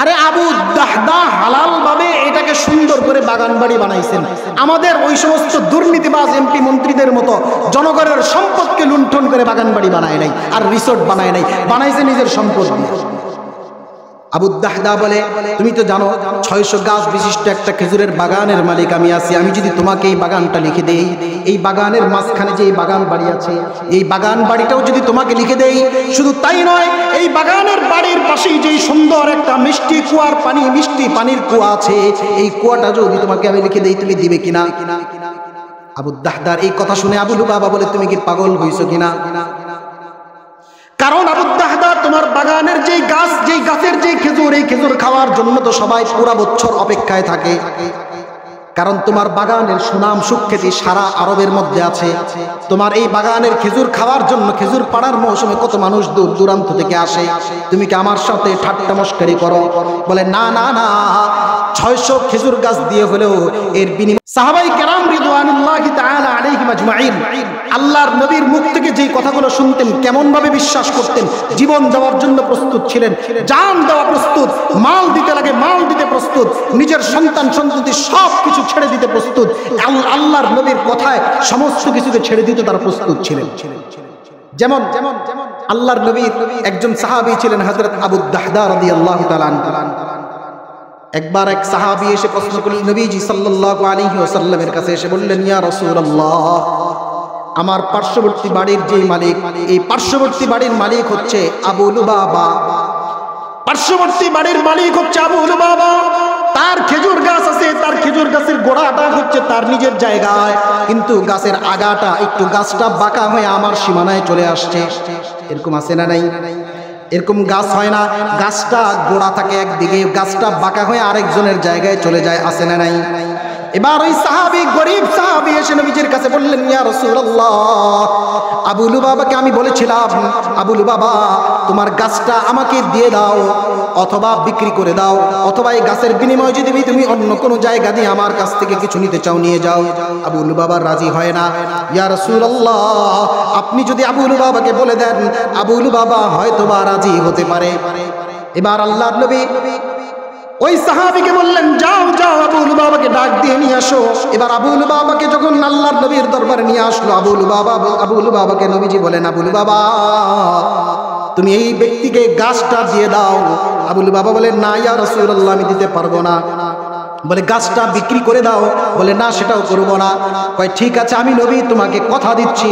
আরে আবু দাহদা হালাল ভাবে এটাকে সুন্দর করে বাগান বাড়ি বানাইছেন। আমাদের ওই সমস্ত দুর্নীতিবাজ এমপি মন্ত্রীদের মতো জনগণের সম্পদকে লুণ্ঠন করে বাগান বাড়ি বানায় নাই, আর রিসোর্ট বানায় নাই, বানাইছে নিজের সম্পদ দিয়ে। আবু দাহদা বলে, তুমি তো জানো 600 গাছ বিশিষ্ট একটা খেজুরের বাগানের মালিক আমি আছি। আমি যদি তোমাকে এই বাগানটা লিখে দেই, এই বাগানের মাঝখানে যে এই বাগান বাড়ি আছে, এই বাগান বাড়িটাও যদি তোমাকে লিখে দেই, শুধু তাই নয়, এই বাগানের বাড়ির পাশেই যে সুন্দর একটা মিষ্টি কুয়ার পানি, মিষ্টি পানির কুয়া আছে, এই কুয়াটা যদি তোমাকে আমি লিখে দেই, তুমি দিবে কিনা? আবু দাহদার এই কথা শুনে আবু লুবাবা বলে, তুমি কি পাগল হইছো কিনা? কারণ আবু দাহদা, তোমার বাগানের যেই গাছ, যেই গাছের যেই খেজুর, এই খেজুর খাওয়ার জন্য তো সবাই পুরা বছর অপেক্ষায় থাকে। কারণ তোমার বাগানের সুনাম সুখ্যাতি সারা আরবের মধ্যে আছে। তোমার এই বাগানের খেজুর খাওয়ার জন্য খেজুর পাড়ার মৌসুমে কত মানুষ দূর দূরান্ত থেকে আসে। তুমি কি আমার সাথে ঠাট্টা মশকরি করো? বলে, না না না, 600 খেজুর গাছ দিয়ে হলেও এর বিনিময়ে। সাহাবাই কেরাম রিদওয়ানুল্লাহি তাআলা আলাইহিম আজমাইন আল্লাহর নবীর মুখ থেকে যেই কথাগুলো শুনতেন, কেমন ভাবে বিশ্বাস করতেন, জীবন দেওয়ার জন্য প্রস্তুত ছিলেন, জান দেওয়া প্রস্তুত, মাল দিতে লাগে মাল দিতে প্রস্তুত, নিজের সন্তান সন্ততি সব কিছু ছেড়ে দিতে প্রস্তুত। আল্লাহর নবীর কথায় সমস্ত কিছুকে ছেড়ে দিতে তারা প্রস্তুত ছিলেন। যেমন আল্লাহর নবীর একজন সাহাবী ছিলেন হযরত আবু দাহদা রাদিয়াল্লাহু তাআলা আনহু। একবার এক সাহাবী এসে প্রশ্ন করলেন নবীজি সাল্লাল্লাহু আলাইহি ওয়াসাল্লামের কাছে, এসে বললেন, ইয়া রাসূলুল্লাহ, আমার পার্শ্ববর্তী বাড়ির যে মালিক, এই পার্শ্ববর্তী বাড়ির মালিক হচ্ছে আবু লুবাবা। পার্শ্ববর্তী বাড়ির মালিক হচ্ছে আবু লুবাবা। তার খেজুর গাছ আছে, তার খেজুর গাছের গোড়াটা হচ্ছে তার নিজের জায়গায়, কিন্তু গাছের আগাটা একটু, গাছটা বাঁকা হয়ে আমার সীমানায় চলে আসছে। এরকম আছে না নাই? এরকম গাছ হয় না, গাছটা গোড়া থাকে একদিকে, গাছটা বাঁকা হয়ে আরেকজনের জায়গায় চলে যায়, আছে না নাই? এবার ওই সাহাবী, গরিব সাহাবী এসে নবীজির কাছে বললেন, ইয়া রাসূলুল্লাহ, আবু লুবাবাকে আমি বলেছিলাম, আবু লুবাবা, তোমার গাছটা আমাকে দিয়ে দাও, অথবা বিক্রি করে দাও, অথবা এই গাছের বিনিময়ে যদি তুমি অন্য কোনো জায়গা দিয়ে আমার কাছ থেকে কিছু নিতে চাও নিয়ে যাও। আবু লুবাবা রাজি হয় না। ইয়া রাসূলুল্লাহ, আপনি যদি আবু লুবাবাকে বলে দেন, আবু লুবাবা হয়তোবা রাজি হতে পারে। এবার আল্লাহর নবী ওই সাহাবীকে বললেন, যাও যাও আবু লুবাবাকে ডাক দিয়ে নিয়ে আসো। এবার আবু লুবাবাকে যখন আল্লাহর নবীর দরবারে নিয়ে আসলো, আবু লুবাবাকে নবীজি বলেন, আবু লুবাবা, তুমি এই ব্যক্তিকে গাছটা দিয়ে দাও। আবু লুবাবা বলেন, না ইয়া রাসূলুল্লাহ, আমি দিতে পারবো না। বলে, গাছটা বিক্রি করে দাও। বলে, না, সেটাও করবো না। কয়, ঠিক আছে, আমি নবী তোমাকে কথা দিচ্ছি,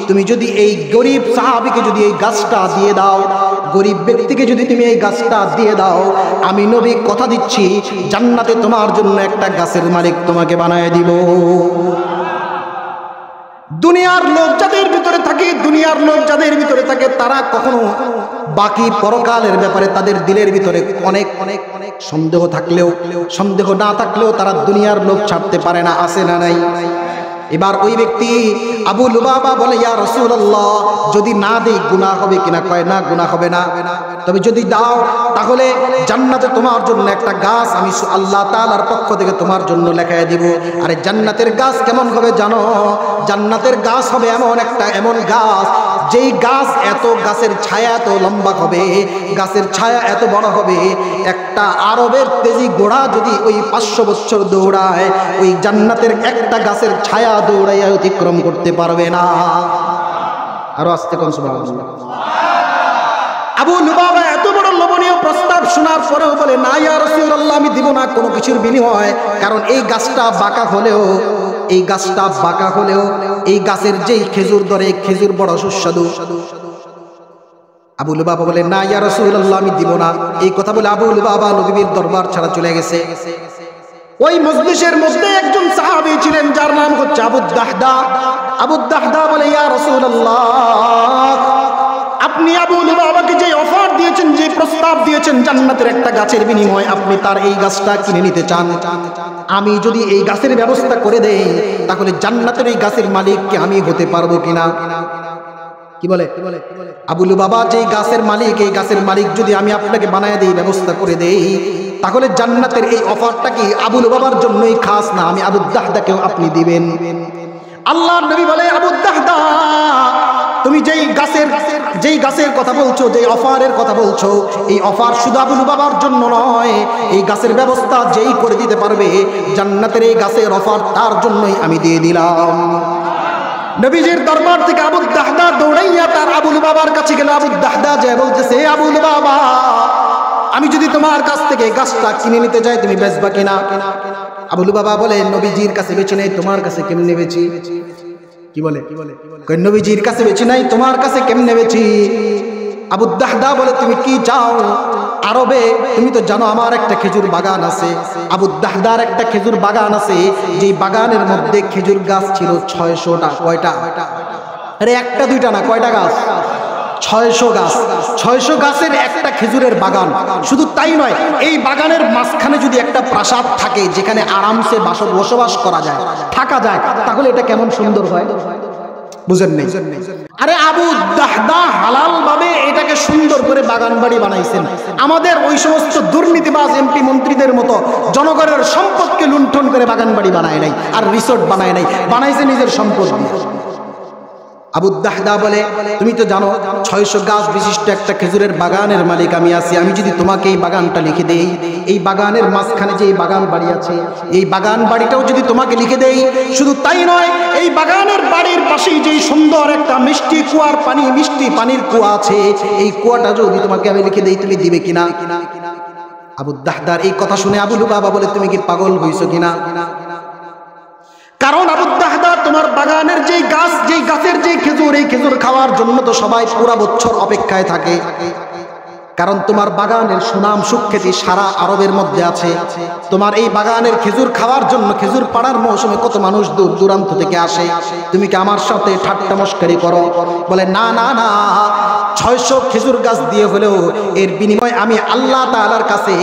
তুমি যদি এই গরিব সাহাবীকে যদি এই গাছটা দিয়ে দাও, গরিব ব্যক্তিকে যদি তুমি এই গাছটা দিয়ে দাও, আমি নবী কথা দিচ্ছি, জান্নাতে তোমার জন্য একটা গাছের মালিক তোমাকে বানায় দিব। দুনিয়ার লোক যাদের ভিতরে থাকে, দুনিয়ার লোক যাদের ভিতরে থাকে, তারা কখনো বাকি পরকালের ব্যাপারে তাদের দিলের ভিতরে অনেক অনেক অনেক সন্দেহ থাকলেও, সন্দেহ না থাকলেও তারা দুনিয়ার লোক ছাড়তে পারে না, আছে না নাই? এবার ওই ব্যক্তি আবু লুবাবা বলে, ইয়া রাসূলুল্লাহ, যদি না দেই গুনাহ হবে কিনা? কয়, না, গুনাহ হবে না, তবে যদি দাও তাহলে জান্নাতে তোমার জন্য একটা গাছ আমি আল্লাহ তাআলার পক্ষ থেকে তোমার জন্য লেখায় দিব। আরে জান্নাতের গাছ কেমন হবে জানো? জান্নাতের গাছ হবে এমন গাছ, যেই গাছ, এত গাছের ছায়া এত লম্বা হবে, গাছের ছায়া এত বড় হবে, একটা আরবের তেজি ঘোড়া যদি ওই 500 বছর দৌড়ায়, ওই জান্নাতের একটা গাছের ছায়া দৌড়াইয়া অতিক্রম করতে পারবে না। আরো আস্তে কোন সুবহানাল্লাহ। আবু লুবাবা এত বড় লোভনীয় প্রস্তাব শোনার পরেও বলে, না ইয়া রাসূলুল্লাহ, আমি দিব না কোনো কিছুর বিনিময়। কারণ এই গাছটা বাঁকা হলেও, এই গাছটা বাঁকা হলেও এই গাছের যেই খেজুর ধরে, খেজুর বড় সুস্বাদু। আবু লুবাবা বলে, না ইয়া রাসূলুল্লাহ, আমি দিব না। এই কথা বলে আবু লুবাবা নবীর দরবার ছাড়া চলে গেছে। ওই মজলিসের মধ্যে একজন সাহাবী ছিলেন, যার নাম হচ্ছে আবু দাহদা। আবু দাহদা বলে, ইয়া রাসূলুল্লাহ, আপনি আবু লুবাবাকে যে অফার দিয়েছেন, যে প্রস্তাব দিয়েছেন জান্নাতের একটা গাছের বিনিময়ে, আপনি তার এই গাছটা কিনে নিতে চান। আমি যদি এই গাছের ব্যবস্থা করে দেই, তাহলে জান্নাতের এই গাছের মালিককে আমি হতে পারবো কিনা? কি বলে আবু লুবাবা, যে গাছের মালিক, এই গাছের মালিক যদি আমি আপনাকে বানায় দেই, ব্যবস্থা করে দেই, তাহলে জান্নাতের এই অফারটা কি আবু লুবাবার জন্যই খাস না, আমি আবু দাহদাকেও আপনি দিবেন? আল্লাহর নবী বলে, আবু দাহদা, তুমি যেই গাছের কথা বলছো, যেই অফারের কথা বলছো, এই অফার শুধু আবু লুবাবার জন্য নয়, এই গাছের ব্যবস্থা যেই করে দিতে পারবে জান্নাতের এই গাছের অফার তার জন্যই আমি দিয়ে দিলাম। নবীজির দরবার থেকে আবু দাহদা দৌড়াইয়া তার আবু লুবাবার কাছে গেল। আবু দাহদা যে বলতেছে, আবু লুবাবা, আমি যদি তোমার কাছ থেকে গাছটা কিনে নিতে যাই তুমি বেচবা কিনা? আবু লুবাবা বলে, নবীজির কাছে বেচি নাই, তোমার কাছে কেমনে বেচি? কি বলে? নবীজির কাছে বেচি নাই, তোমার কাছে কেমনে বেচি? আবু দাহদা বলে, তুমি কি চাও? আরবে তুমি তো জানো আমার একটা খেজুর বাগান আছে। আবু দাহদার একটা খেজুর বাগান আছে, যেই বাগানের মধ্যে খেজুর গাছ ছিল 600টা। কয়টা? আরে একটা দুইটা না, কয়টা গাছ? 600 গাছ। 600 গাছের একটা খেজুরের বাগান। শুধু তাই নয়, এই বাগানের মাঝখানে যদি একটা প্রাসাদ থাকে যেখানে আরামসে বসবাস করা যায়, থাকা যায়, তাহলে এটা কেমন সুন্দর হয়, বুঝেন নেই? আরে আবু দাহদা হালাল ভাবে এটাকে সুন্দর করে বাগান বাড়ি বানাইছেন। আমাদের ওই সমস্ত দুর্নীতিবাজ এমপি মন্ত্রীদের মতো জনগণের সম্পদকে লুণ্ঠন করে বাগান বাড়ি বানায় নাই, আর রিসোর্ট বানায় নাই, বানাইছে নিজের সম্পদ দিয়ে। আবু দাহদা বলে, তুমি তো জানো 600 গাছ বিশিষ্ট একটা খেজুরের বাগানের মালিক আমি আছি। আমি যদি তোমাকে এই বাগানটা লিখে দেই, এই বাগানের মাঝখানে যে বাগান বাড়ি আছে, এই বাগান বাড়িটাও যদি তোমাকে লিখে দেই, শুধু তাই নয়, এই বাগানের বাড়ির পাশেই যে সুন্দর একটা মিষ্টি কুয়ার পানি, মিষ্টি পানির কুয়া আছে, এই কুয়াটা যদি তোমাকে আমি লিখে দেই, তুমি দিবে কিনা? আবু দাহদার এই কথা শুনে আবু লুবাবা বলে, তুমি কি পাগল হইছো কিনা? কারণ আবু দাহদা, তোমার বাগানের যেই গাছের যে খেজুর, এই খেজুর খাওয়ার জন্য তো সবাই পুরা বছর অপেক্ষায় থাকে। কারণ তোমার বাগানের সুনাম সুখ্যাতি সারা আরবের মধ্যে আছে। তোমার এই বাগানের খেজুর খাওয়ার জন্য খেজুর পাড়ার মৌসুমে কত মানুষ দূর দূরান্ত থেকে আসে। তুমি কি আমার সাথে ঠাট্টা মশকারি করো? বলে, না না না, 600 খেজুর গাছ দিয়ে হলেও এর বিনিময়ে আমি আল্লাহ তাআলার কাছে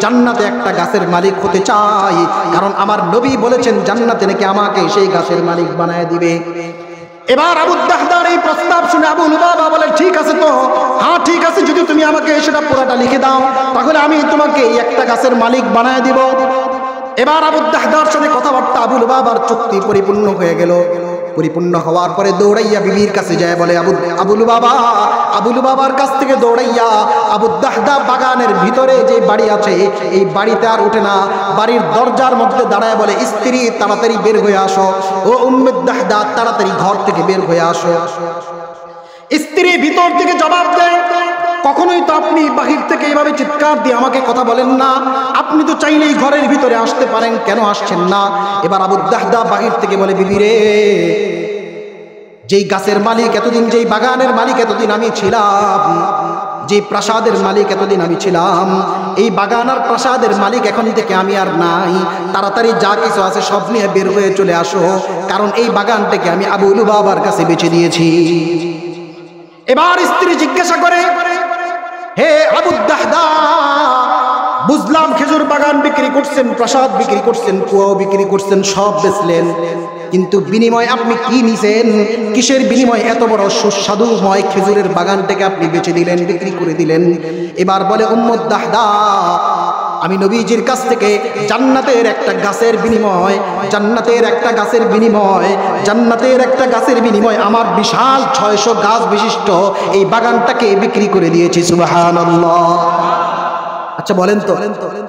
জান্নাতে একটা গাছের মালিক হতে চাই। কারণ আমার নবী বলেছেন জান্নাতে নাকি আমাকে সেই গাছের মালিক বানায় দিবে। এবার আবু দাহদার এই প্রস্তাব শুনে আবু লুবাবা বলে, ঠিক আছে তো, হ্যাঁ ঠিক আছে, যদি তুমি আমাকে সেটা পুরোটা লিখে দাও তাহলে আমি তোমাকে একটা গাছের মালিক বানায় দিব। এবার আবু দাহদার সাথে কথাবার্তা আবু লুবাবার চুক্তি পরিপূর্ণ হয়ে গেল। পরিপূর্ণ হওয়ার পরে দৌড়াইয়া বিবির কাছে যায়, বলে, আবু লুবাবার কাছ থেকে দৌড়াইয়া আবু দাহদা বাগানের ভিতরে যে বাড়ি আছে এই বাড়িতে আর উঠে না, বাড়ির দরজার মধ্যে দাঁড়ায় বলে, স্ত্রী তাড়াতাড়ি বের হয়ে আসো, ও উম্মে দাহদা তাড়াতাড়ি ঘর থেকে বের হয়ে আসো। স্ত্রী ভিতর থেকে জবাব দেয়, কখনোই তো আপনি বাহির থেকে এইভাবে চিৎকার দিয়ে আমাকে কথা বলেন না, আপনি তো চাইলেই ঘরের ভিতরে আসতে পারেন, কেন আসছেন না? এবার আবু দাহদা বাহির থেকে বলে, বিবি রে, যেই গাছের মালিক এতদিন, যেই বাগানের মালিক এতদিন আমি ছিলাম, যে প্রাসাদের মালিক এতদিন আমি ছিলাম, এই বাগান আর প্রাসাদের মালিক এখন থেকে আমি আর নাই। তাড়াতাড়ি যা কিছু আছে সব নিয়ে বের হয়ে চলে আসো, কারণ এই বাগানটাকে আমি আবু লুবাবার কাছে বেচে দিয়েছি। এবার স্ত্রী জিজ্ঞাসা করে, হে আবু দাহদা, বুঝলাম খেজুর বাগান বিক্রি করছেন, প্রাসাদ বিক্রি করছেন, কুয়াও বিক্রি করছেন, সব বেচলেন, কিন্তু বিনিময় আপনি কি নিছেন? কিসের বিনিময় এত বড় সুস্বাদুময় খেজুরের বাগানটাকে আপনি বেচে দিলেন, বিক্রি করে দিলেন? এবার বলে, উম্মে দাহদা, আমি নবীজির কাছ থেকে জান্নাতের একটা গাছের বিনিময়, জান্নাতের একটা গাছের বিনিময় আমার বিশাল 600 গাছ বিশিষ্ট এই বাগানটাকে বিক্রি করে দিয়েছি। সুবহানাল্লাহ। আচ্ছা বলেন তো,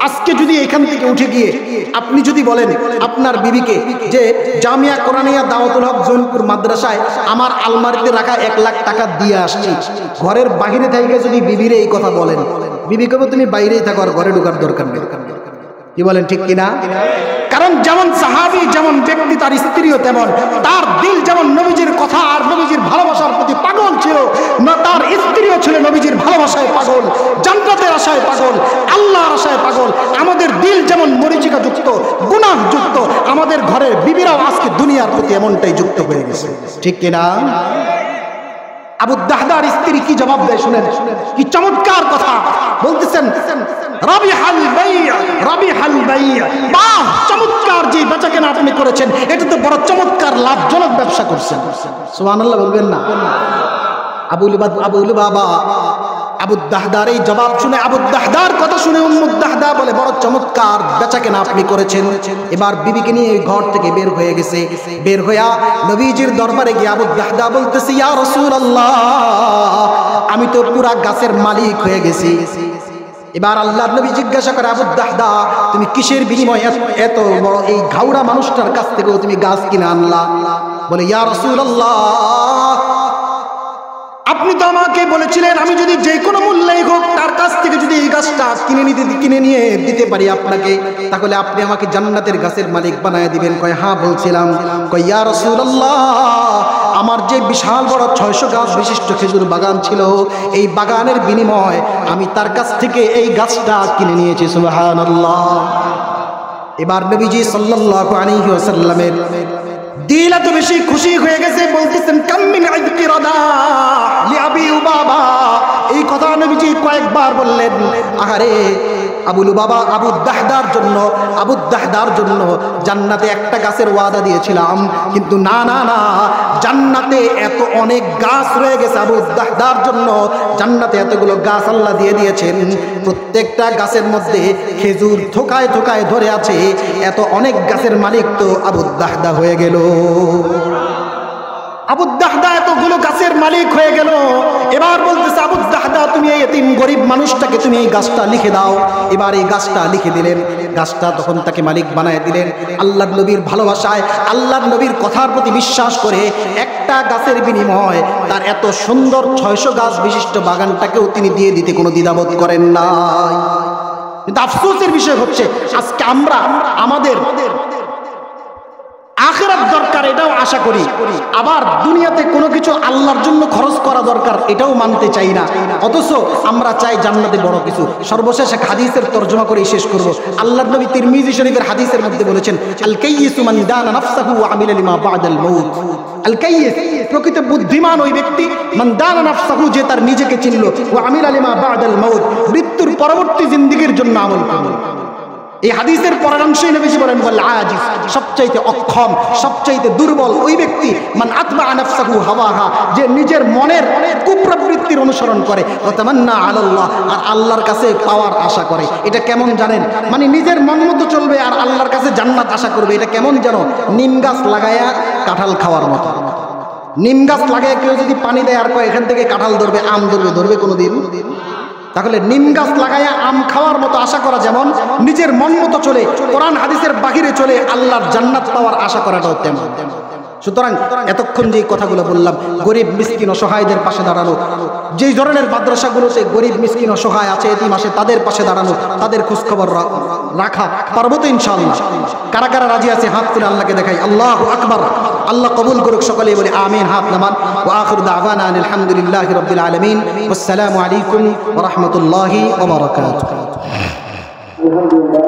আজকে যদি এখান থেকে উঠে গিয়ে আপনি যদি বলেন আপনার বিবিকে যে জামিয়া কোরআনিয়া দাওয়াতুল হক জৈনপুর মাদ্রাসায় আমার আলমারিতে রাখা 1 লাখ টাকা দিয়ে আসছি, ঘরের বাহিরে থেকে যদি বিবিরে এই কথা বলেন, বিবি কবে তুমি বাইরেই থাকো, আর ঘরে ঢোকার দরকার নেই। কি বলেন, ঠিক কিনা? কারণ যেমন সাহাবী, যেমন ব্যক্তি, তার স্ত্রীও তেমন, তার দিল যেমন নবীজির কথা আর নবীজির ভালোবাসার প্রতি পাগল ছিল, না তার স্ত্রীও ছিল নবীজির ভালোবাসায় পাগল, জান্নাতের আশায় পাগল, আল্লাহর আশায় পাগল। আমাদের দিল যেমন মরিচিকা যুক্ত, গুনাহ যুক্ত, আমাদের ঘরের বিবিরাও আজকে দুনিয়ার প্রতি এমনটাই যুক্ত হয়ে গেছে। ঠিক কিনা? আবু দাহদার স্ত্রী কি জবাব দেয় শুনেন, কি চমৎকার কথা বলতেছেন। রাবিহাল বাই', বাহ, চমৎকার যে বেচাকেনা আপনি করেছেন, এটা তো বড় চমৎকার লাভজনক ব্যবসা করছেন। সুবহানাল্লাহ বলবেন না? আবু লুবাবা আবু দাহদার এই জবাব শুনে, আবু দাহদার কথা শুনে উম্মু দাহদা বলে, বড় চমৎকার বেচাকেনা আপনি করেছেন। এবার বিবিকে নিয়ে ঘর থেকে বের হয়ে গেছে। বের হইয়া নবীজির দরবারে গিয়ে আবু দাহদা বলতেছে, ইয়া রাসূলুল্লাহ, আমি তো পুরা গাছের মালিক হয়ে গেছি। এবার আল্লাহর নবী জিজ্ঞাসা করে, আবু দাহদা, তুমি কিসের বিনিময়ে এত বড় এই ঘাউড়া মানুষটার কাছ থেকেও তুমি গাছ কিনে আনলা? বলে, ইয়া রাসূলুল্লাহ, আপনি তো আমাকে বলেছিলেন আমি যদি যে কোনো মূল্যেই হোক তার কাছ থেকে যদি এই গাছটা কিনে নিয়ে দিতে পারি আপনাকে, তাহলে আপনি আমাকে জান্নাতের গাছের মালিক বানায় দিবেন। কয়, হ্যাঁ বলছিলাম। কয়, ইয়া রাসূলুল্লাহ, আমার যে বিশাল বড় 600 গাছ বিশিষ্ট খেজুর বাগান ছিল, এই বাগানের বিনিময়ে আমি তার কাছ থেকে এই গাছটা কিনে নিয়েছি। সুবহানাল্লাহ। এবার নবীজি সাল্লাল্লাহু আলাইহি ওয়াসাল্লামের দিল এত বেশি খুশি হয়ে গেছে, বলতেছেন, কাম মিন ইদকি রাদা লিআবি উবাবা। এই কথা নবীজি কয়েকবার বললেন। আহারে, আবু দাহদার জন্য জান্নাতে একটা গাছের ওয়াদা দিয়েছিলাম, কিন্তু না, জান্নাতে এত অনেক গাছ রয়ে গেছে। আবু দাহদার জন্য জান্নাতে এতগুলো গাছ আল্লাহ দিয়ে দিয়েছেন, প্রত্যেকটা গাছের মধ্যে খেজুর থোকায় থোকায় ধরে আছে। এত অনেক গাছের মালিক তো আবু দাহদা হয়ে গেল। আবু দাহদা এতগুলো গাছের মালিক হয়ে গেল। এবার বলতেছে, আবু দাহদা, তুমি এই এতিম গরিব মানুষটাকে তুমি এই গাছটা লিখে দাও। এবার এই গাছটা লিখে দিলেন। গাছটা তখন তাকে মালিক বানায় দিলেন। আল্লাহর নবীর ভালোবাসায়, আল্লাহর নবীর কথার প্রতি বিশ্বাস করে একটা গাছের বিনিময়ে তার এত সুন্দর 600 গাছ বিশিষ্ট বাগানটাকেও তিনি দিয়ে দিতে কোনো দ্বিধাবোধ করেন নাই। কিন্তু আফসোসের বিষয় হচ্ছে, আজকে আমরা আমাদের আখিরাত দরকার এটাও আশা করি, আবার দুনিয়াতে কোনো কিছু আল্লাহর জন্য খরচ করা দরকার এটাও মানতে চাই না, অথচ আমরা চাই জান্নাতে বড় কিছু। সর্বশেষ এক হাদিসের তরজমা করে শেষ করব। আল্লাহর নবী তিরমিজি শরীফের হাদিসের মধ্যে বলেছেন, আল কাইয়িসু মান দানা নাফসাহু ওয়া আমিলা লিমা বা'দাল মাউত। আল কাইয়িস, প্রকৃত বুদ্ধিমান ওই ব্যক্তি, মান দানা নাফসাহু, যে তার নিজেকে চিনল, ওয়া আমিলা লিমা বা'দাল মাউত, মৃত্যুর পরবর্তী জিন্দেগীর জন্য আমল করল। এই হাদিসের পরামর্শই নবীজি বলেন, ওয়াল আজিজ, সবচাইতে অক্ষম, সবচাইতে দুর্বল ওই ব্যক্তি, মান আতবা নাফসাহু হাওয়াহা, যে নিজের মনের কুপ্রবৃত্তির অনুসরণ করে, ওয়া তামান্না আলাল্লাহ, আর আল্লাহর কাছে পাওয়ার আশা করে। এটা কেমন জানেন? মানে নিজের মন মতো চলবে আর আল্লাহর কাছে জান্নাত আশা করবে। এটা কেমন জানো? নিম গাছ লাগায়া কাঁঠাল খাওয়ার মতো। নিম গাছ লাগায় কেউ যদি পানি দেয় আর কয় এখান থেকে কাঁঠাল ধরবে, আম ধরবে কোনোদিন? তাহলে নিম গাছ লাগায়া আম খাওয়ার মতো আশা করা যেমন, নিজের মন মতো চলে, কোরআন হাদিসের বাহিরে চলে আল্লাহর জান্নাত পাওয়ার আশা করাটাও তেমন। সুতরাং এতক্ষণ যে কথাগুলো বললাম, গরিব মিসকিন অসহায়দের পাশে দাঁড়ানো, যেই ধরনের মাদ্রাসাগুলোতে গরিব মিসকিন অসহায় আছে, এতিম আসে, তাদের পাশে দাঁড়ানো, তাদের খোঁজখবর রাখা, পারবো তো ইনশাআল্লাহ? কারা কারা রাজি আছে হাত তুলে আল্লাহকে দেখাই। আল্লাহু আকবার। আল্লাহ কবুল করুক। সকলেই বলি আমিন, হাত নামান। ওয়া আখিরু দাওয়ানা আলহামদুলিল্লাহি রাব্বিল আলামিন। আসসালামু আলাইকুম ওয়া রাহমাতুল্লাহি ওয়া বারাকাতুহু। আলহামদুলিল্লাহ।